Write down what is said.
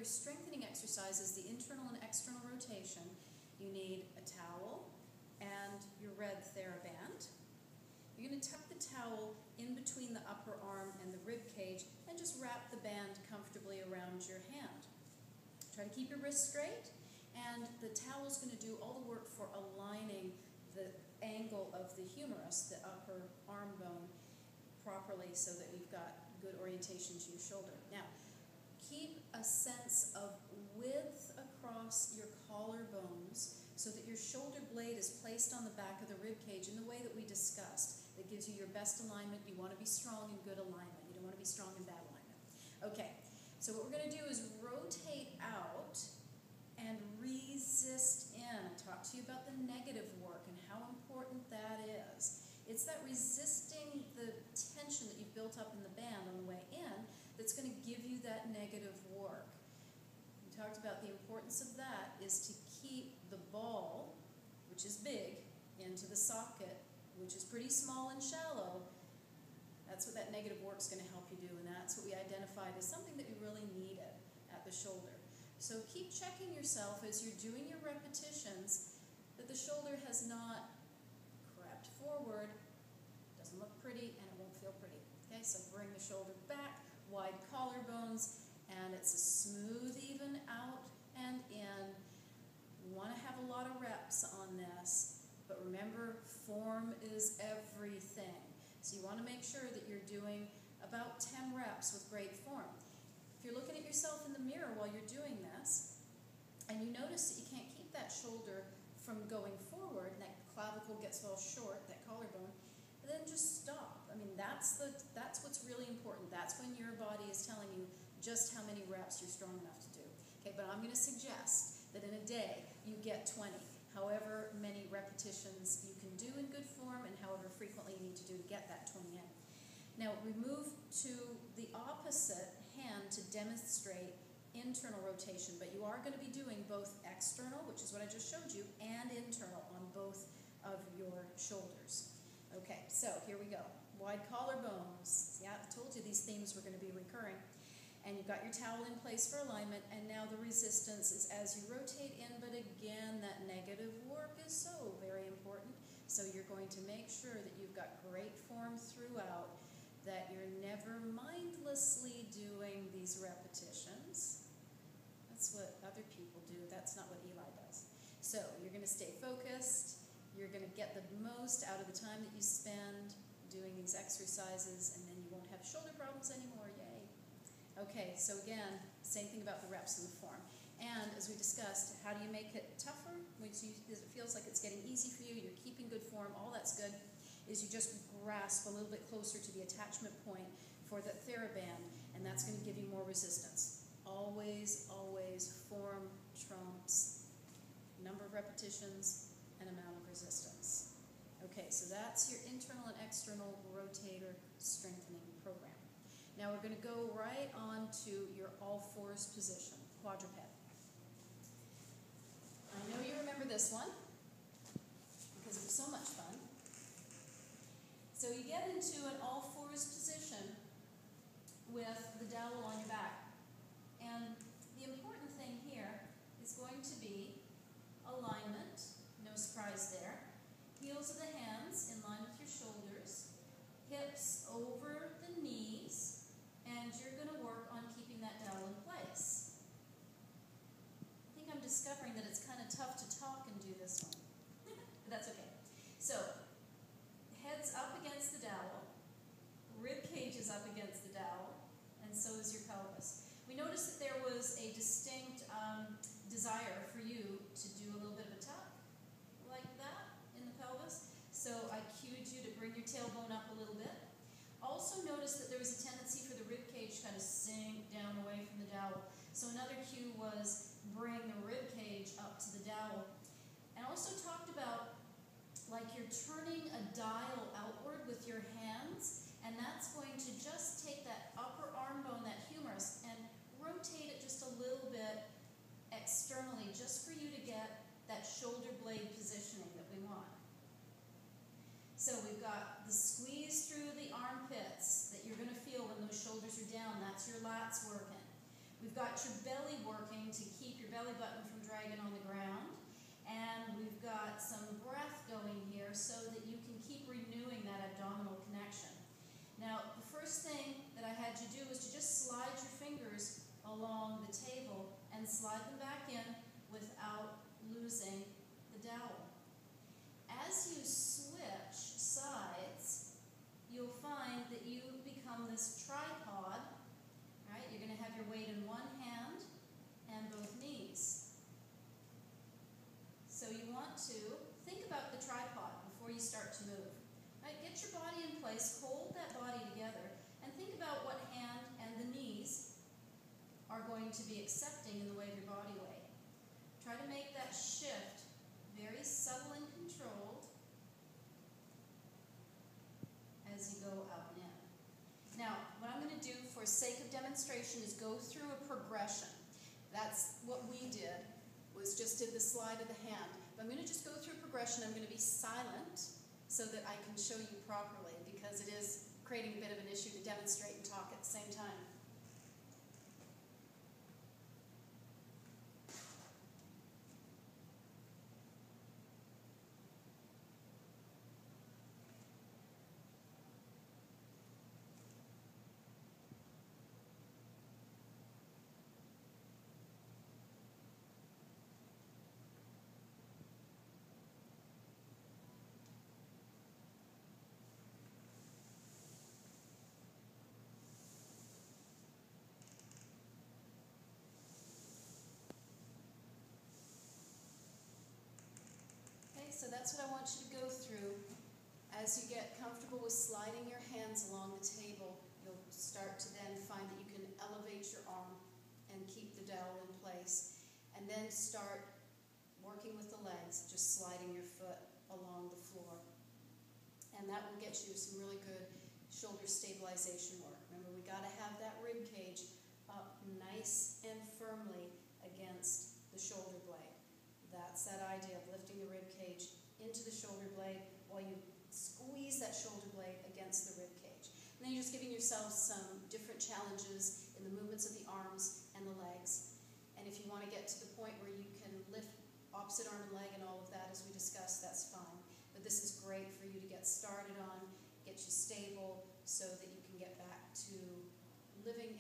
your strengthening exercises, the internal and external rotation, you need a towel and your red TheraBand. You're going to tuck the towel in between the upper arm and the rib cage and just wrap the band comfortably around your hand. Try to keep your wrist straight, and the towel is going to do all the work for aligning the angle of the humerus, the upper arm bone, properly so that you've got good orientation to your shoulder. Now, keep a sense of width across your collarbones so that your shoulder blade is placed on the back of the rib cage in the way that we discussed. That gives you your best alignment. You want to be strong in good alignment. You don't want to be strong in bad alignment. Okay, so what we're going to do is rotate out and resist in. I talked to you about the negative work and how important that is. It's that resisting the tension that you've built up in the band on the way in that's going to give you that negative work. We talked about the importance of that is to keep the ball, which is big, into the socket, which is pretty small and shallow. That's what that negative work is going to help you do, and that's what we identified as something that you really needed at the shoulder. So keep checking yourself as you're doing your repetitions that the shoulder has not crept forward, doesn't look pretty, and it won't feel pretty. Okay, so bring the shoulder back, wide collarbones, and it's a smooth, even out and in. You want to have a lot of reps on this, but remember, form is everything. So you want to make sure that you're doing about 10 reps with great form. If you're looking at yourself in the mirror while you're doing this, and you notice that you can't keep that shoulder from going forward, and that clavicle gets all short, that collarbone, then just stop. I mean, that's what's really important. That's when your body is telling you just how many reps you're strong enough to do. Okay, but I'm going to suggest that in a day you get 20. However many repetitions you can do in good form and however frequently you need to do to get that 20 in. Now we move to the opposite hand to demonstrate internal rotation, but you are going to be doing both external, which is what I just showed you, and internal on both of your shoulders. Okay, so here we go. Wide collarbones. Yeah, I told you these themes were going to be recurring. And you've got your towel in place for alignment, and now the resistance is as you rotate in, but again, that negative work is so very important. So you're going to make sure that you've got great form throughout, that you're never mindlessly doing these repetitions. That's what other people do. That's not what Eli does. So you're going to stay focused. You're going to get the most out of the time that you spend doing these exercises, and then you won't have shoulder problems anymore. Yay. Okay, so again, same thing about the reps and the form. And as we discussed, how do you make it tougher? As it feels like it's getting easy for you, you're keeping good form, all that's good, is you just grasp a little bit closer to the attachment point for the TheraBand, and that's going to give you more resistance. Always, always form trumps number of repetitions and amount of resistance. Okay, so that's your internal and external rotator strengthening program. Now we're going to go right on to your all-fours position, quadruped. I know you remember this one because it was so much fun. So you get into an all-fours position with the dowel on your back. And the important thing here is going to be alignment, no surprise there. Heels of the hands in line with your shoulders, hips over the knees, and you're going to work on keeping that dowel in place. I think I'm discovering that it's kind of tough to talk and do this one, but that's okay. So, head's up against the dowel, rib cage is up against the dowel, and so is your pelvis. We noticed that there was a distinct desire for you to do a little bit of a tuck, like that, in the pelvis. So I cued you to bring your tailbone up a little bit. Also notice that there was a tendency for the rib cage to kind of sink down away from the dowel. So another cue was bring the rib cage up to the dowel. And also talked about like you're turning a dial outward with your hands, and that's going to just take that upper arm bone, that humerus, and rotate it just a little bit externally just for you to get that shoulder blade positioning that we want. So we've got the squeeze through the armpits that you're going to feel when those shoulders are down. That's your lats working. We've got your belly work belly button from dragging on the ground. And we've got some breath going here so that you can keep renewing that abdominal connection. Now, the first thing that I had you do was to just slide your fingers along the table and slide them back in without losing the dowel. As you switch sides, you'll find that you become this tripod, right? You're going to have your weight in one hand and both knees. So you want to think about the tripod before you start to move. Right? Get your body in place, hold that body together, and think about what hand and the knees are going to be accepting in the way of your body weight. Try to make that shift very subtle and controlled as you go out and in. Now, what I'm going to do for sake of demonstration is go through a progression. That's what we did, was just did the slide of the hand. But I'm going to just go through a progression. I'm going to be silent so that I can show you properly, because it is creating a bit of an issue to demonstrate and talk at the same time. So that's what I want you to go through. As you get comfortable with sliding your hands along the table, you'll start to then find that you can elevate your arm and keep the dowel in place. And then start working with the legs, just sliding your foot along the floor. And that will get you some really good shoulder stabilization work. Remember, we got to have that rib cage up nice and firmly against the shoulder blade. That's that idea of lifting the rib cage into the shoulder blade while you squeeze that shoulder blade against the rib cage. And then you're just giving yourself some different challenges in the movements of the arms and the legs. And if you want to get to the point where you can lift opposite arm and leg and all of that as we discussed, that's fine. But this is great for you to get started on, get you stable so that you can get back to living